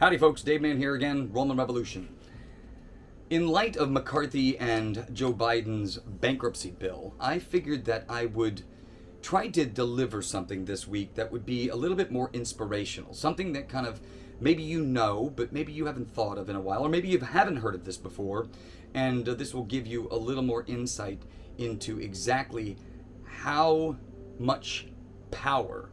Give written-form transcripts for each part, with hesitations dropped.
Howdy folks, Dave Man here again, Roman Revolution. In light of McCarthy and Joe Biden's bankruptcy bill, I figured that I would try to deliver something this week that would be a little bit more inspirational. Something that kind of, maybe you know, but maybe you haven't thought of in a while, or maybe you haven't heard of this before, and this will give you a little more insight into exactly how much power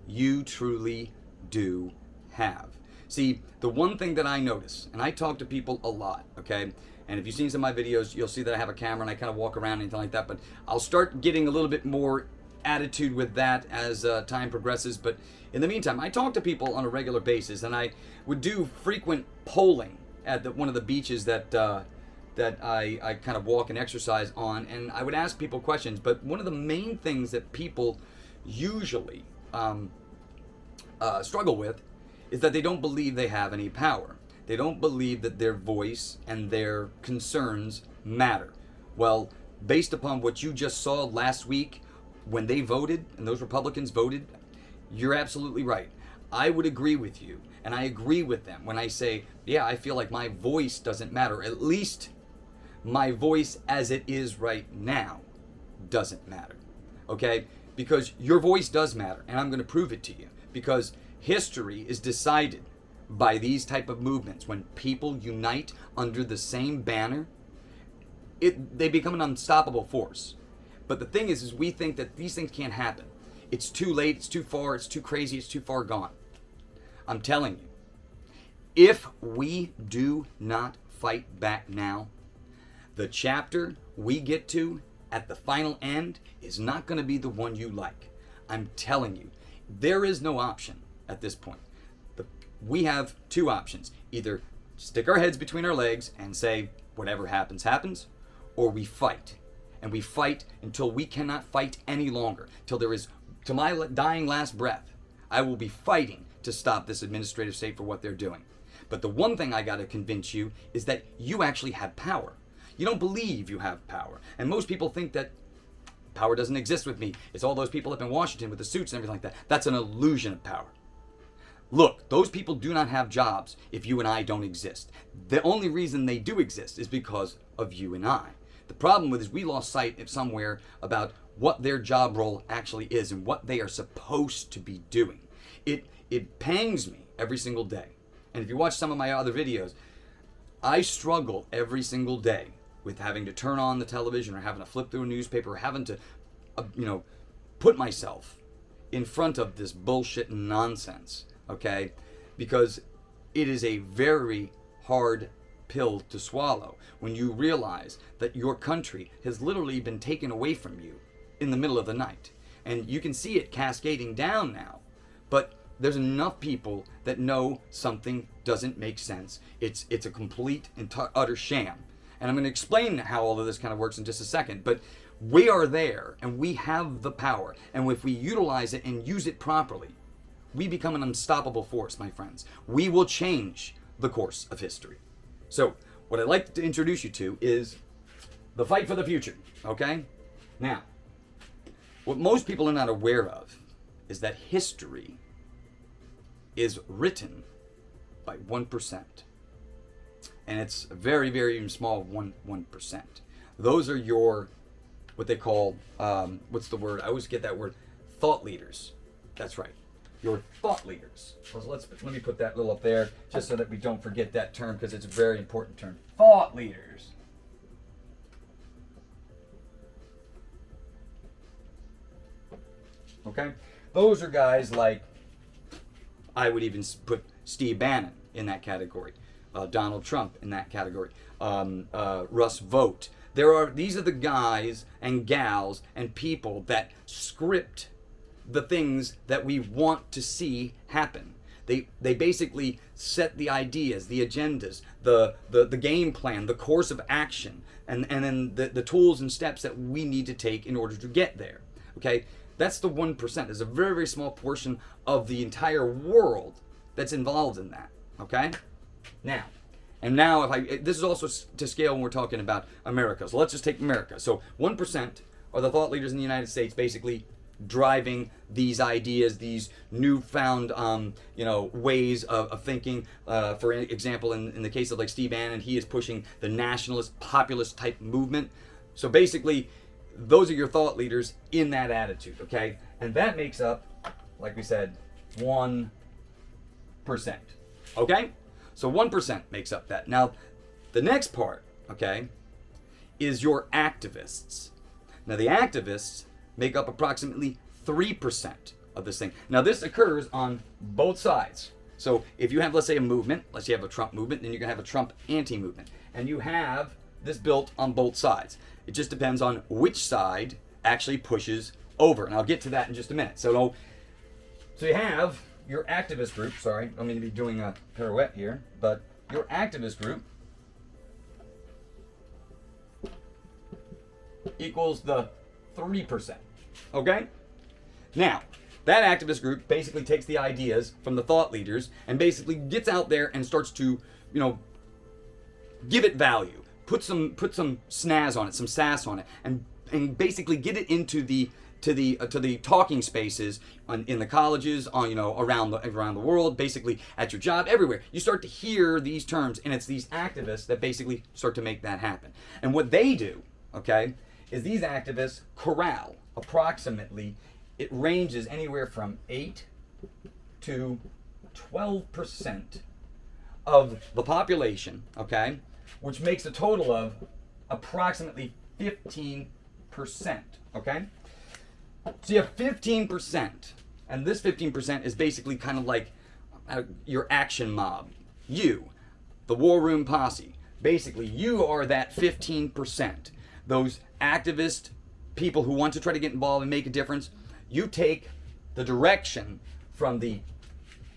you truly do have. See, the one thing that I notice, and I talk to people a lot, okay? And if you've seen some of my videos, you'll see that I have a camera and I kind of walk around and anything like that. But I'll start getting a little bit more attitude with that as time progresses. But in the meantime, I talk to people on a regular basis, and I would do frequent polling at one of the beaches that I kind of walk and exercise on. And I would ask people questions. But one of the main things that people usually struggle with is that they don't believe they have any power. They don't believe that their voice and their concerns matter. Well, based upon what you just saw last week when they voted, and those Republicans voted, you're absolutely right. I would agree with you, and I agree with them when I say, yeah, I feel like my voice doesn't matter. At least my voice as it is right now doesn't matter, okay? Because your voice does matter, and I'm going to prove it to you. Because history is decided by these type of movements. When people unite under the same banner, they become an unstoppable force. But the thing is we think that these things can't happen. It's too late, it's too far, it's too crazy, it's too far gone. I'm telling you, if we do not fight back now, the chapter we get to at the final end is not going to be the one you like. I'm telling you, there is no option at this point. We have two options. Either stick our heads between our legs and say, whatever happens, happens, or we fight. And we fight until we cannot fight any longer. Till there is, to my dying last breath, I will be fighting to stop this administrative state for what they're doing. But the one thing I got to convince you is that you actually have power. You don't believe you have power. And most people think that power doesn't exist with me. It's all those people up in Washington with the suits and everything like that. That's an illusion of power. Look, those people do not have jobs if you and I don't exist. The only reason they do exist is because of you and I. The problem with is we lost sight of somewhere about what their job role actually is and what they are supposed to be doing. It pangs me every single day. And if you watch some of my other videos, I struggle every single day with having to turn on the television or having to flip through a newspaper or having to, put myself in front of this bullshit nonsense, okay? Because it is a very hard pill to swallow when you realize that your country has literally been taken away from you in the middle of the night. And you can see it cascading down now, but there's enough people that know something doesn't make sense. It's a complete and utter sham. And I'm going to explain how all of this kind of works in just a second. But we are there, and we have the power. And if we utilize it and use it properly, we become an unstoppable force, my friends. We will change the course of history. So what I'd like to introduce you to is the fight for the future, okay? Now, what most people are not aware of is that history is written by 1%. And it's a very, very small 1%. Those are your, what they call, what's the word? I always get that word, thought leaders. That's right. Your thought leaders. So let me put that little up there just so that we don't forget that term because it's a very important term. Thought leaders. Okay? Those are guys like, I would even put Steve Bannon in that category. Donald Trump in that category. Russ Vogt. These are the guys and gals and people that script the things that we want to see happen. They basically set the ideas, the agendas, the game plan, the course of action, and then the tools and steps that we need to take in order to get there. Okay? That's the 1%. There's a very, very small portion of the entire world that's involved in that. Okay? Now, this is also to scale when we're talking about America. So let's just take America. So 1% are the thought leaders in the United States basically driving these ideas, these newfound, ways of thinking. For example, in the case of like Steve Bannon, he is pushing the nationalist, populist type movement. So basically, those are your thought leaders in that attitude, okay? And that makes up, like we said, 1%. Okay? So 1% makes up that. Now, the next part, okay, is your activists. Now, the activists make up approximately 3% of this thing. Now, this occurs on both sides. So if you have, let's say, a movement, let's say you have a Trump movement, then you're going to have a Trump anti-movement. And you have this built on both sides. It just depends on which side actually pushes over. And I'll get to that in just a minute. So you have your activist group. Sorry, I don't mean to be doing a pirouette here. But your activist group equals the 3%. Okay? Now, that activist group basically takes the ideas from the thought leaders and basically gets out there and starts to, give it value. Put some snazz on it, some sass on it, and basically get it into the to the talking spaces in the colleges, around the world, basically at your job, everywhere. You start to hear these terms, and it's these activists that basically start to make that happen. And what they do, okay, is these activists corral approximately. It ranges anywhere from 8 to 12% of the population, okay, which makes a total of approximately 15%, okay? So you have 15%, and this 15% is basically kind of like your action mob. You, the War Room Posse, basically you are that 15%. Those activist people who want to try to get involved and make a difference. You take the direction from the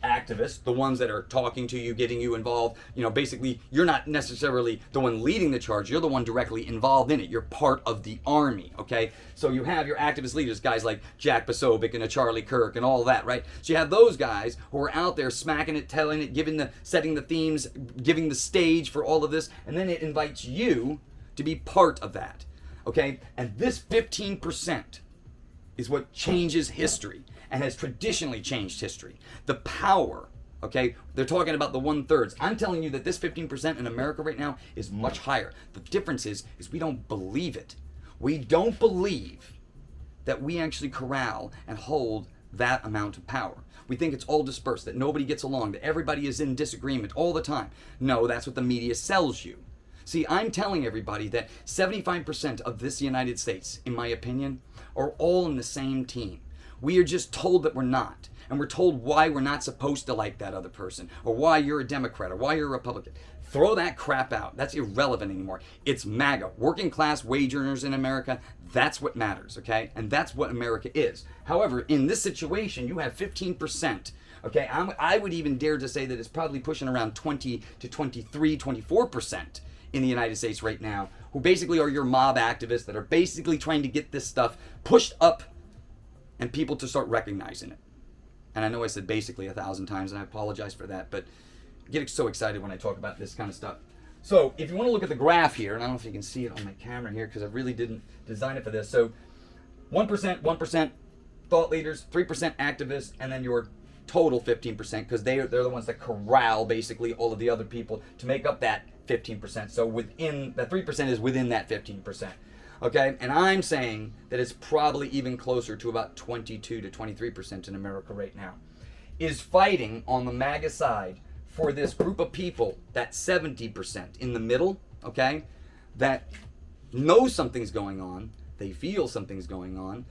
activists, the ones that are talking to you, getting you involved. Basically, you're not necessarily the one leading the charge. You're the one directly involved in it. You're part of the army, okay? So you have your activist leaders, guys like Jack Posobiec and a Charlie Kirk and all that, right? So you have those guys who are out there smacking it, telling it, setting the themes, giving the stage for all of this, and then it invites you to be part of that, okay? And this 15% is what changes history and has traditionally changed history. The power, okay? They're talking about the 1/3. I'm telling you that this 15% in America right now is much higher. The difference is we don't believe it. We don't believe that we actually corral and hold that amount of power. We think it's all dispersed, that nobody gets along, that everybody is in disagreement all the time. No, that's what the media sells you. See, I'm telling everybody that 75% of this United States, in my opinion, are all in the same team. We are just told that we're not. And we're told why we're not supposed to like that other person, or why you're a Democrat, or why you're a Republican. Throw that crap out. That's irrelevant anymore. It's MAGA. Working class wage earners in America, that's what matters, okay? And that's what America is. However, in this situation, you have 15%. Okay, I would even dare to say that it's probably pushing around 20 to 23, 24% in the United States right now, who basically are your mob activists that are basically trying to get this stuff pushed up and people to start recognizing it. And I know I said basically 1,000 times, and I apologize for that, but I get so excited when I talk about this kind of stuff. So if you want to look at the graph here, and I don't know if you can see it on my camera here because I really didn't design it for this. So 1% thought leaders, 3% activists, and then your total 15%, because they're the ones that corral basically all of the other people to make up that 15%. So within that 3% is within that 15%. Okay, and I'm saying that it's probably even closer to about 22 to 23% in America right now, is fighting on the MAGA side for this group of people, that 70% in the middle, okay, that know something's going on, they feel something's going on,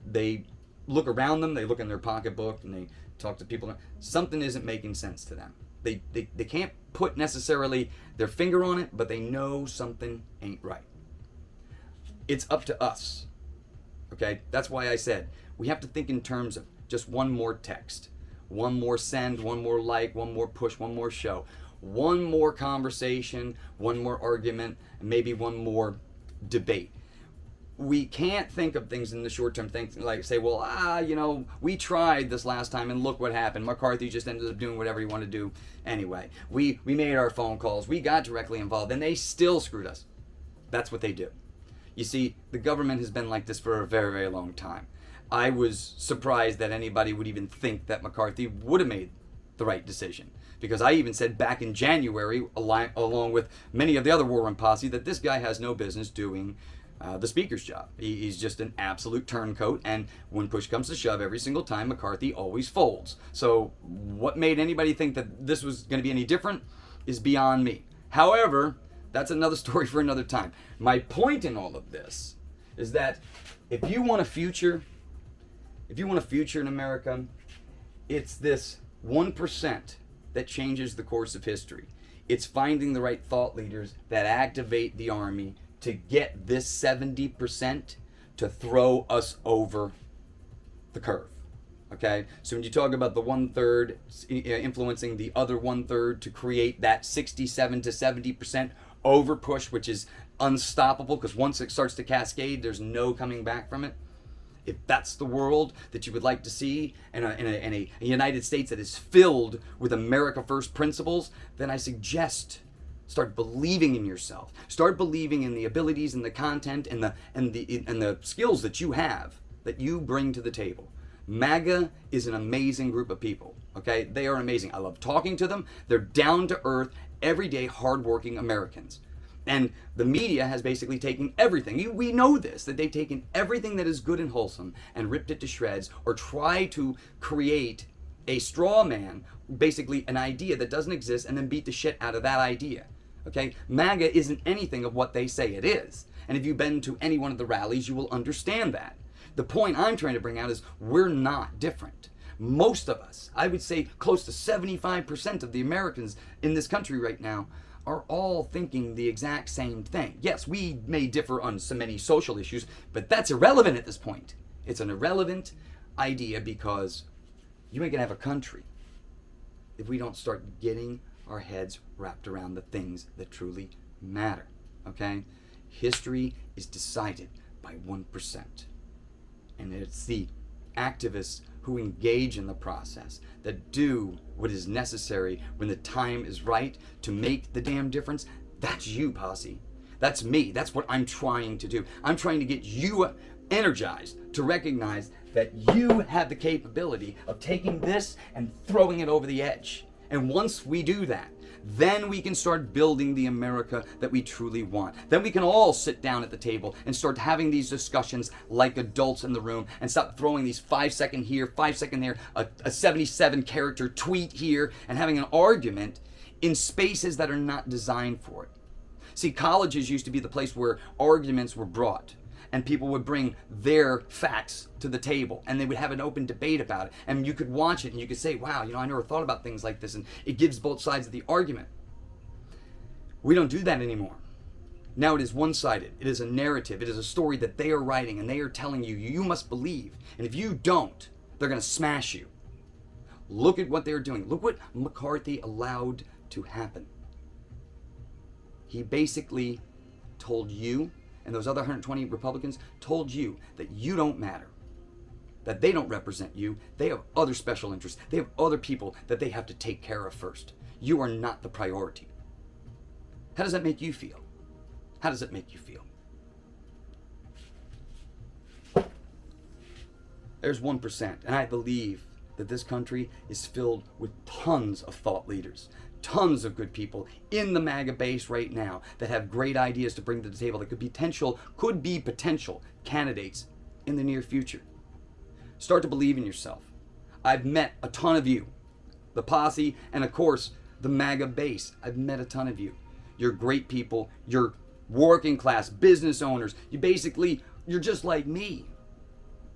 they look around them, they look in their pocketbook, and they talk to people. Something isn't making sense to them. They can't put necessarily their finger on it, but they know something ain't right. It's up to us, okay? That's why I said we have to think in terms of just one more text, one more send, one more like, one more push, one more show, one more conversation, one more argument, and maybe one more debate. We can't think of things in the short term, think like say, well, we tried this last time and look what happened. McCarthy just ended up doing whatever he wanted to do anyway. We made our phone calls, we got directly involved, and they still screwed us. That's what they do. You see, the government has been like this for a very, very long time. I was surprised that anybody would even think that McCarthy would have made the right decision. Because I even said back in January, along with many of the other war room posse, that this guy has no business doing the speaker's job. He's just an absolute turncoat, and when push comes to shove, every single time, McCarthy always folds. So what made anybody think that this was going to be any different is beyond me. However, that's another story for another time. My point in all of this is that if you want a future in America, it's this 1% that changes the course of history. It's finding the right thought leaders that activate the army to get this 70% to throw us over the curve. Okay? So when you talk about the 1/3 influencing the other 1/3 to create that 67 to 70% over push, which is unstoppable, because once it starts to cascade, there's no coming back from it. If that's the world that you would like to see in a United States that is filled with America First principles, then I suggest start believing in yourself. Start believing in the abilities and the content and the skills that you have, that you bring to the table. MAGA is an amazing group of people. Okay, they are amazing. I love talking to them. They're down to earth, everyday, hardworking Americans. And the media has basically taken everything. We know this, that they've taken everything that is good and wholesome and ripped it to shreds, or try to create a straw man, basically an idea that doesn't exist, and then beat the shit out of that idea. Okay? MAGA isn't anything of what they say it is. And if you've been to any one of the rallies, you will understand that. The point I'm trying to bring out is we're not different. Most of us, I would say close to 75% of the Americans in this country right now, are all thinking the exact same thing. Yes, we may differ on so many social issues, but that's irrelevant at this point. It's an irrelevant idea, because you ain't gonna have a country if we don't start getting our heads wrapped around the things that truly matter. Okay? History is decided by 1%. And it's the activists who engage in the process, that do what is necessary when the time is right to make the damn difference. That's you, posse. That's me. That's what I'm trying to do. I'm trying to get you energized to recognize that you have the capability of taking this and throwing it over the edge. And once we do that, then we can start building the America that we truly want. Then we can all sit down at the table and start having these discussions like adults in the room, and stop throwing these 5-second here, 5-second there, a 77 character tweet here, and having an argument in spaces that are not designed for it. See, colleges used to be the place where arguments were brought, and people would bring their facts to the table, and they would have an open debate about it, and you could watch it and you could say, wow, I never thought about things like this, and it gives both sides of the argument. We don't do that anymore. Now it is one-sided. It is a narrative. It is a story that they are writing, and they are telling you, you must believe, and if you don't, they're going to smash you. Look at what they're doing. Look what McCarthy allowed to happen. He basically told you, and those other 120 Republicans told you, that you don't matter, that they don't represent you. They have other special interests. They have other people that they have to take care of first. You are not the priority. How does that make you feel? How does it make you feel? There's 1%, and I believe that this country is filled with tons of thought leaders, tons of good people in the MAGA base right now that have great ideas to bring to the table that could be potential candidates in the near future. Start to believe in yourself. I've met a ton of you, the posse, and of course the MAGA base. I've met a ton of you. You're great people. You're working class business owners. You're just like me.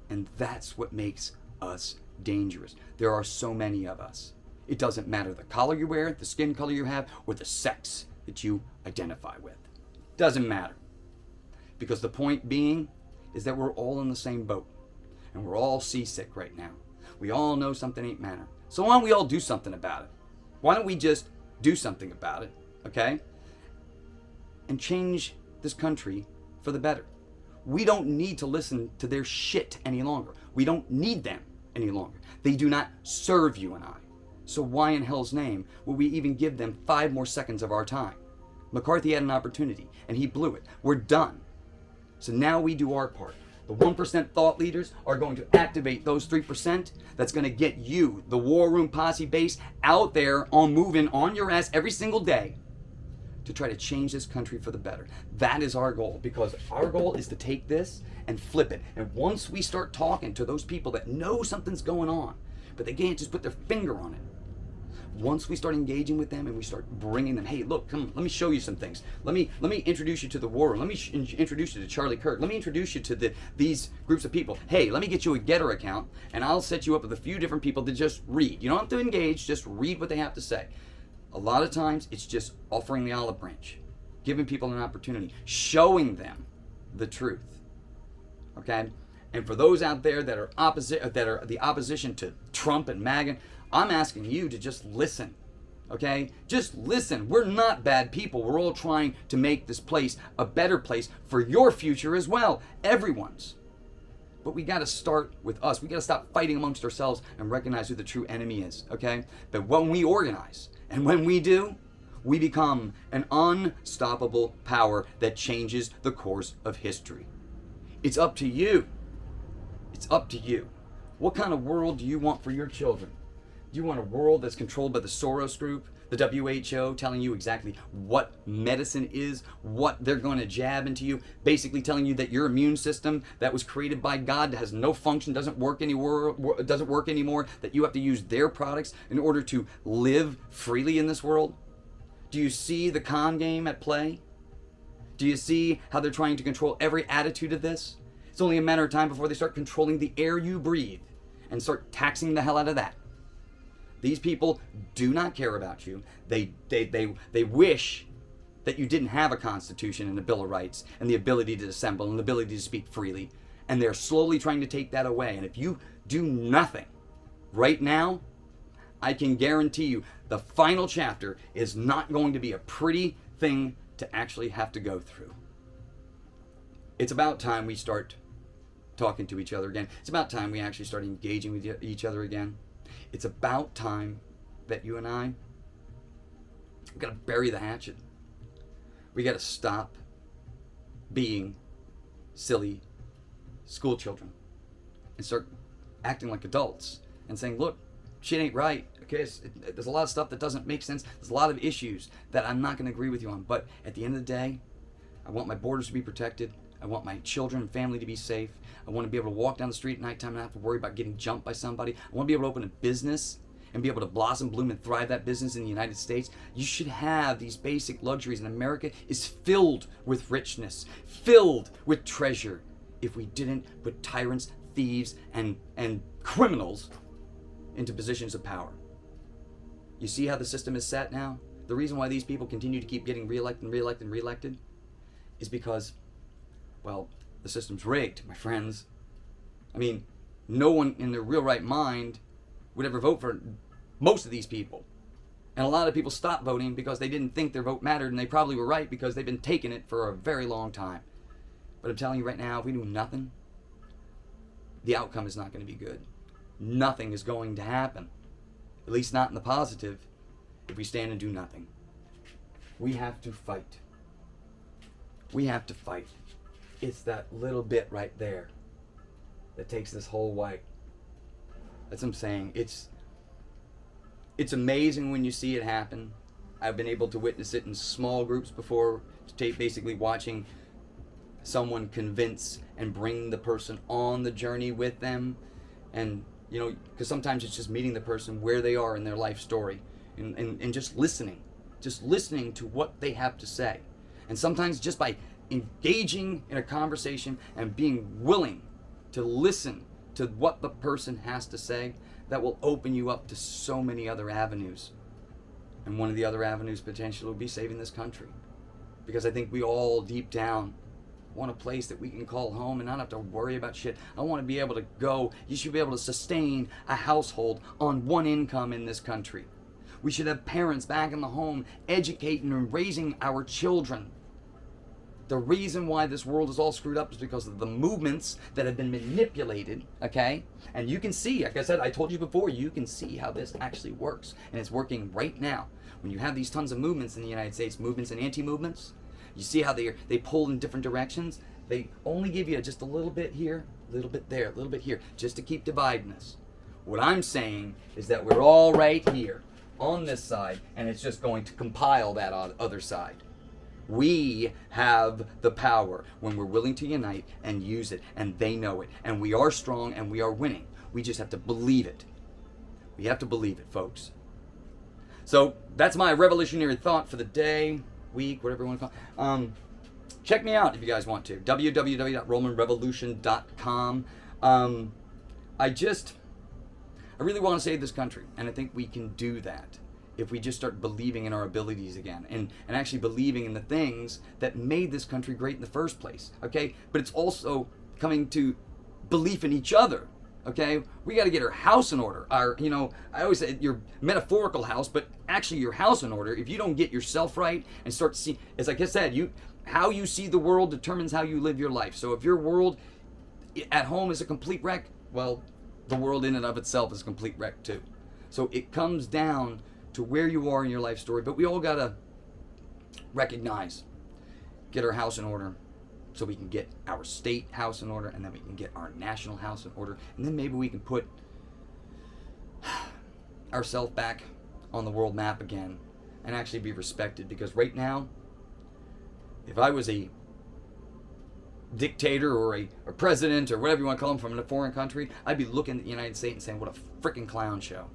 And that's what makes us dangerous. There are so many of us. It doesn't matter the color you wear, the skin color you have, or the sex that you identify with. Doesn't matter. Because the point being is that we're all in the same boat. And we're all seasick right now. We all know something ain't matter. So why don't we all do something about it? Why don't we just do something about it, okay? And change this country for the better. We don't need to listen to their shit any longer. We don't need them any longer. They do not serve you and I. So why in hell's name would we even give them 5 more seconds of our time? McCarthy had an opportunity, and he blew it. We're done. So now we do our part. The 1% thought leaders are going to activate those 3%. That's going to get you, the War Room Posse base, out there on moving on your ass every single day to try to change this country for the better. That is our goal, because our goal is to take this and flip it. And once we start talking to those people that know something's going on, but they can't just put their finger on it, once we start engaging with them and we start bringing them, hey, look, come, let me show you some things. Let me introduce you to the War Room. Let me introduce you to Charlie Kirk. Let me introduce you to these groups of people. Hey, let me get you a Getter account, and I'll set you up with a few different people to just read. You don't have to engage, just read what they have to say. A lot of times, it's just offering the olive branch, giving people an opportunity, showing them the truth. Okay? And for those out there that are the opposition to Trump and MAGA, I'm asking you to just listen, okay? Just listen. We're not bad people. We're all trying to make this place a better place for your future as well, everyone's. But we got to start with us. We got to stop fighting amongst ourselves and recognize who the true enemy is, okay? But when we organize and when we do, we become an unstoppable power that changes the course of history. It's up to you. It's up to you. What kind of world do you want for your children? Do you want a world that's controlled by the Soros Group, the WHO, telling you exactly what medicine is, what they're going to jab into you, basically telling you that your immune system that was created by God has no function, doesn't work anymore, that you have to use their products in order to live freely in this world? Do you see the con game at play? Do you see how they're trying to control every attitude of this? It's only a matter of time before they start controlling the air you breathe and start taxing the hell out of that. These people do not care about you. They wish that you didn't have a Constitution and a Bill of Rights and the ability to assemble and the ability to speak freely. And they're slowly trying to take that away. And if you do nothing right now, I can guarantee you the final chapter is not going to be a pretty thing to actually have to go through. It's about time we start talking to each other again. It's about time we actually start engaging with each other again. It's about time that you and I, we've got to bury the hatchet. We got to stop being silly school children and start acting like adults and saying, look, shit ain't right. Okay, there's a lot of stuff that doesn't make sense. There's a lot of issues that I'm not going to agree with you on. But at the end of the day, I want my borders to be protected. I want my children and family to be safe. I want to be able to walk down the street at nighttime and not have to worry about getting jumped by somebody. I want to be able to open a business and be able to blossom, bloom, and thrive that business in the United States. You should have these basic luxuries, and America is filled with richness, filled with treasure. If we didn't put tyrants, thieves, and criminals into positions of power. You see how the system is set now? The reason why these people continue to keep getting reelected is because, well, the system's rigged, my friends. I mean, no one in their real right mind would ever vote for most of these people. And a lot of people stopped voting because they didn't think their vote mattered, and they probably were right because they've been taking it for a very long time. But I'm telling you right now, if we do nothing, the outcome is not going to be good. Nothing is going to happen. At least not in the positive, if we stand and do nothing. We have to fight. We have to fight. It's that little bit right there that takes this whole white. That's what I'm saying. It's amazing when you see it happen. I've been able to witness it in small groups before, basically watching someone convince and bring the person on the journey with them. And, you know, because sometimes it's just meeting the person where they are in their life story and just listening to what they have to say. And sometimes just by engaging in a conversation and being willing to listen to what the person has to say, that will open you up to so many other avenues. And one of the other avenues potentially will be saving this country. Because I think we all deep down want a place that we can call home and not have to worry about shit. I want to be able to go. You should be able to sustain a household on one income in this country. We should have parents back in the home educating and raising our children. The reason why this world is all screwed up is because of the movements that have been manipulated, okay? And you can see, like I said, I told you before, you can see how this actually works. And it's working right now. When you have these tons of movements in the United States, movements and anti-movements, you see how they pull in different directions. They only give you just a little bit here, a little bit there, a little bit here, just to keep dividing us. What I'm saying is that we're all right here on this side, and it's just going to compile that other side. We have the power when we're willing to unite and use it, and they know it. And we are strong and we are winning. We just have to believe it. We have to believe it, folks. So that's my revolutionary thought for the day, week, whatever you want to call it. Check me out if you guys want to. www.romanrevolution.com. I really want to save this country, and I think we can do that if we just start believing in our abilities again and actually believing in the things that made this country great in the first place, okay? But it's also coming to belief in each other, okay? We got to get our house in order. I always say your metaphorical house, but actually your house in order. If you don't get yourself right and start to see, it's like I said, how you see the world determines how you live your life. So if your world at home is a complete wreck, well, the world in and of itself is a complete wreck too. So it comes down to where you are in your life story, but we all gotta recognize, get our house in order so we can get our state house in order, and then we can get our national house in order, and then maybe we can put ourselves back on the world map again and actually be respected. Because right now, if I was a dictator or a president or whatever you want to call him from a foreign country, I'd be looking at the United States and saying, what a freaking clown show.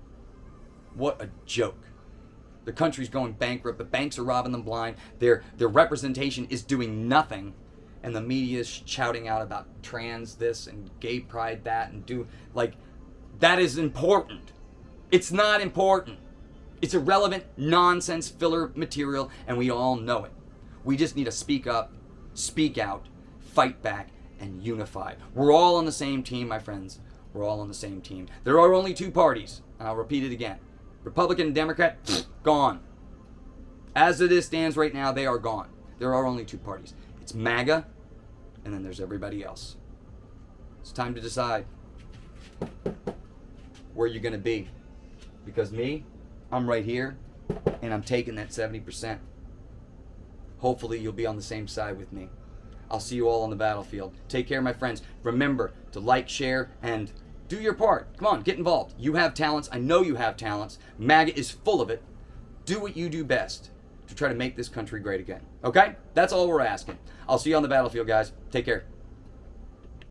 What a joke. The country's going bankrupt. The banks are robbing them blind. Their representation is doing nothing. And the media is shouting out about trans this and gay pride that and that is important. It's not important. It's irrelevant, nonsense, filler material, and we all know it. We just need to speak up, speak out, fight back, and unify. We're all on the same team, my friends. We're all on the same team. There are only two parties, and I'll repeat it again. Republican and Democrat, gone. As it stands right now, they are gone. There are only two parties. It's MAGA, and then there's everybody else. It's time to decide where you're going to be. Because me, I'm right here, and I'm taking that 70%. Hopefully you'll be on the same side with me. I'll see you all on the battlefield. Take care, my friends. Remember to like, share, and do your part. Come on, get involved. You have talents. I know you have talents. MAGA is full of it. Do what you do best to try to make this country great again. Okay? That's all we're asking. I'll see you on the battlefield, guys. Take care.